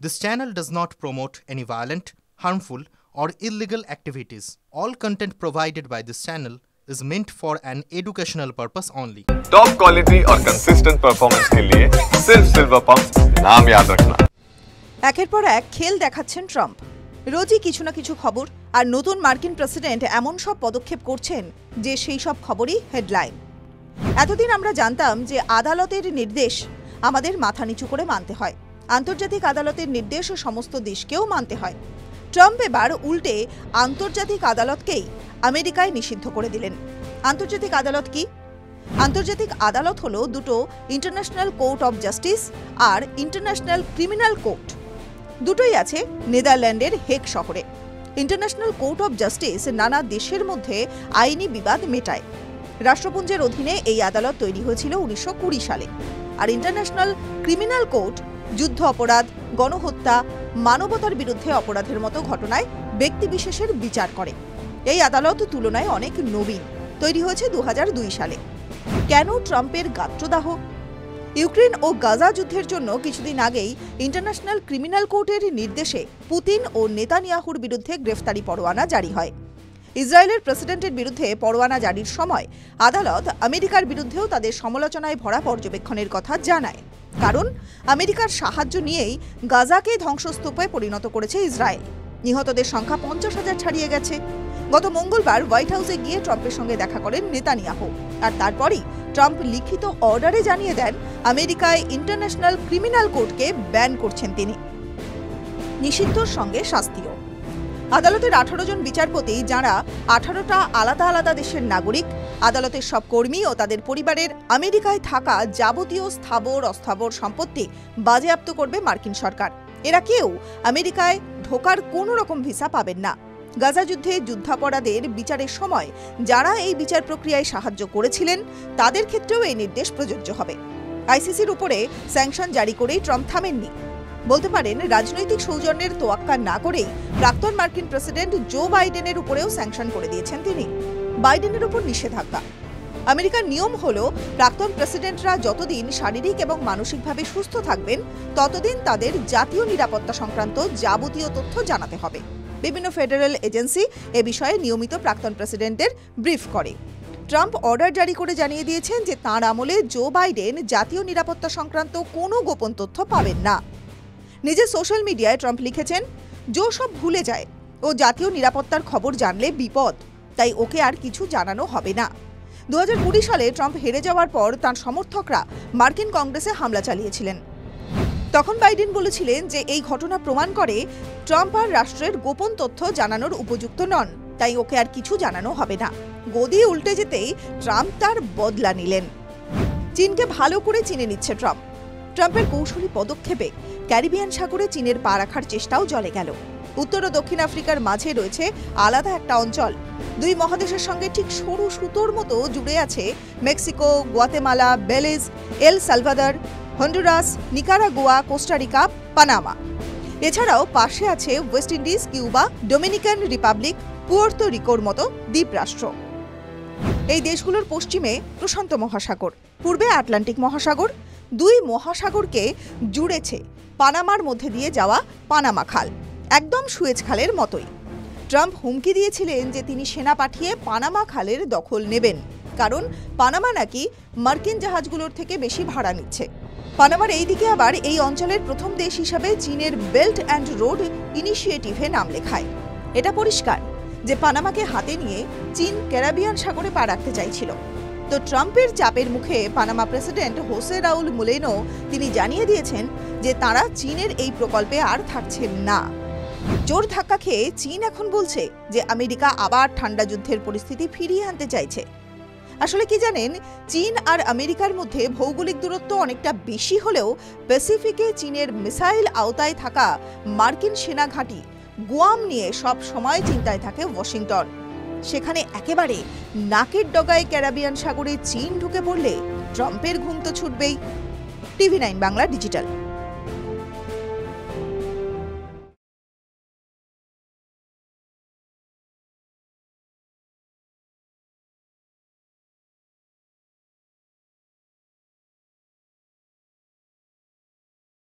This channel does not promote any violent, harmful, or illegal activities. All content provided by this channel is meant for an educational purpose only. Top quality और consistent performance के लिए सिर्फ silver pump नाम याद रखना। একের পর এক খেল দেখাচ্ছেন ট্রাম্প। রোজই কিছু না কিছু খবর আর নতুন মার্কিন প্রেসিডেন্ট এমন সব পদক্ষেপ করছেন যে সেই সব খবরই হেডলাইন। এতদিন আমরা জানতাম যে আদালতের নির্দেশ আমাদের মাথা নিচু করে মানতে হয়, আন্তর্জাতিক আদালতের নির্দেশ সমস্ত দেশকেও মানতে হয়। ট্রাম্প এবার উল্টে আন্তর্জাতিক আদালতকেই আমেরিকায় নিষিদ্ধ করে দিলেন। আন্তর্জাতিক আদালত কি? আন্তর্জাতিক আদালত হলো দুটো ইন্টারন্যাশনাল কোর্ট অফ জাস্টিস আর ইন্টারন্যাশনাল ক্রিমিনাল কোর্ট। দুটোই আছে নেদারল্যান্ডের হেগ শহরে। ইন্টারন্যাশনাল কোর্ট অফ জাস্টিস নানা দেশের মধ্যে আইনি বিবাদ মেটায়। রাষ্ট্রপুঞ্জের অধীনে এই আদালত তৈরি হয়েছিল 1920 সালে। আর ইন্টারন্যাশনাল ক্রিমিনাল কোর্ট যুদ্ধ অপরাধ, গণহত্যা, মানবতার বিরুদ্ধে অপরাধের মতো ঘটনায় ব্যক্তিবিশেষের বিচার করে। এই আদালত তুলনায় অনেক নবীন, তৈরি হয়েছে 2002 সালে। কেন ট্রাম্পের গাত্রদাহ? ইউক্রেন ও গাজা যুদ্ধের জন্য কিছুদিন আগেই ইন্টারন্যাশনাল ক্রিমিনাল কোর্টের নির্দেশে পুতিন ও নেতানিয়াহুর বিরুদ্ধে গ্রেফতারি পরোয়ানা জারি হয়। ইসরায়েলের প্রেসিডেন্টের বিরুদ্ধে পরোয়ানা জারির সময় আদালত আমেরিকার বিরুদ্ধেও তাদের সমালোচনায় ভরা পর্যবেক্ষণের কথা জানায়। কারণ আমেরিকার সাহায্য নিয়েই গাজাকে ধ্বংসস্তূপে পরিণত করেছে ইসরায়েল। নিহতদের সংখ্যা 50,000 ছাড়িয়ে গেছে। গত মঙ্গলবার হোয়াইট হাউসে গিয়ে ট্রাম্পের সঙ্গে দেখা করেন নেতানিয়াহু। আর তারপরই ট্রাম্প লিখিত অর্ডারে জানিয়ে দেন আমেরিকায় ইন্টারন্যাশনাল ক্রিমিনাল কোর্টকে ব্যান করছেন তিনি। নিষিদ্ধর সঙ্গে শাস্তিও। আদালতের 18 জন বিচারপতি, যাঁরা 18টা আলাদা আলাদা দেশের নাগরিক, আদালতের সব কর্মী ও তাদের পরিবারের আমেরিকায় থাকা যাবতীয় স্থাবর অস্থাবর সম্পত্তি বাজেয়াপ্ত করবে মার্কিন সরকার। এরা কেউ আমেরিকায় ঢোকার কোনো রকম ভিসা পাবেন না। গাজা যুদ্ধে যুদ্ধাপরাধের বিচারের সময় যারা এই বিচার প্রক্রিয়ায় সাহায্য করেছিলেন তাদের ক্ষেত্রেও এই নির্দেশ প্রযোজ্য হবে। আইসিসির উপরে স্যাংশন জারি করেই ট্রাম্প থামেননি। বলতে পারেন রাজনৈতিক সৌজন্যের তোয়াক্কা না করেই প্রাক্তন মার্কিন প্রেসিডেন্ট জো বাইডেনের উপরেও স্যাংশন করে দিয়েছেন তিনি। বাইডেনের উপর নিষেধাজ্ঞা। আমেরিকার নিয়ম হলো প্রাক্তন প্রেসিডেন্টরা যতদিন শারীরিক এবং মানসিকভাবে সুস্থ থাকবেন ততদিন তাদের জাতীয় নিরাপত্তা সংক্রান্ত যাবতীয় তথ্য জানাতে হবে। বিভিন্ন ফেডারেল এজেন্সি এ বিষয়ে নিয়মিত প্রাক্তন প্রেসিডেন্টদের ব্রিফ করে। ট্রাম্প অর্ডার জারি করে জানিয়ে দিয়েছেন যে তাঁর আমলে জো বাইডেন জাতীয় নিরাপত্তা সংক্রান্ত কোনো গোপন তথ্য পাবেন না। নিজের সোশ্যাল মিডিয়ায় ট্রাম্প লিখেছেন, জো সব ভুলে যায়, ও জাতীয় নিরাপত্তার খবর জানলে বিপদ, তাই ওকে আর কিছু জানানো হবে না। 2020 সালে ট্রাম্প হেরে যাওয়ার পর তাঁর সমর্থকরা মার্কিন কংগ্রেসে হামলা চালিয়েছিলেন। তখন বাইডেন বলেছিলেন যে এই ঘটনা প্রমাণ করে ট্রাম্প আর রাষ্ট্রের গোপন তথ্য জানানোর উপযুক্ত নন, তাই ওকে আর কিছু জানানো হবে না। গদি উল্টে যেতেই ট্রাম্প তার বদলা নিলেন। চীনকে ভালো করে চিনে নিচ্ছে ট্রাম্প। ট্রাম্পের কৌশলী পদক্ষেপে ক্যারিবিয়ান সাগরে চীনের পা রাখার চেষ্টাও জলে গেল। উত্তর ও দক্ষিণ আফ্রিকার মাঝে রয়েছে আলাদা একটা অঞ্চল। দুই মহাদেশের সঙ্গে ঠিক সরু সুতোর মতো জুড়ে আছে Mexico, Guatemala, Belize, El Salvador, Honduras, Nicaragua, Costa Rica, Panama. এছাড়াও পাশে আছে West Indies, Cuba, Dominican Republic, Puerto রিকোর মতো দ্বীপরাষ্ট্র। এই দেশগুলোর পশ্চিমে প্রশান্ত মহাসাগর, পূর্বে আটলান্টিক মহাসাগর। দুই মহাসাগরকে জুড়েছে পানামার মধ্যে দিয়ে যাওয়া পানামা খাল, একদম সুয়েজ খালের মতোই। ট্রাম্প হুমকি দিয়েছিলেন যে তিনি সেনা পাঠিয়ে পানামা খালের দখল নেবেন, কারণ পানামা নাকি মার্কিন জাহাজগুলোর থেকে বেশি ভাড়া নিচ্ছে। পানামার এই দিকে আবার এই অঞ্চলের প্রথম দেশ হিসাবে চীনের বেল্ট অ্যান্ড রোড ইনিশিয়েটিভে নাম লেখায়। এটা পরিষ্কার যে পানামাকে হাতে নিয়ে চীন ক্যারিবিয়ান সাগরে পা রাখতে চাইছিল। তো ট্রাম্পের চাপের মুখে পানামা প্রেসিডেন্ট হোসে রাউল মুলেনো তিনি জানিয়ে দিয়েছেন যে তাঁরা চীনের এই প্রকল্পে আর থাকছেন না। জোর ধাক্কা খেয়ে চীন এখন বলছে যে আমেরিকা আবার ঠান্ডা যুদ্ধের পরিস্থিতি ফিরিয়ে আনতে চাইছে। আসলে কি জানেন, চীন আর আমেরিকার মধ্যে ভৌগোলিক দূরত্ব অনেকটা বেশি হলেও প্যাসিফিকে চীনের মিসাইল আওতায় থাকা মার্কিন সেনা ঘাঁটি গুয়াম নিয়ে সব সময় চিন্তায় থাকে ওয়াশিংটন। সেখানে একেবারে নাকের ডগায় ক্যারিবিয়ান সাগরে চীন ঢুকে পড়লে ট্রাম্পের ঘুম তো ছুটবেই। TV9 Bangla digital.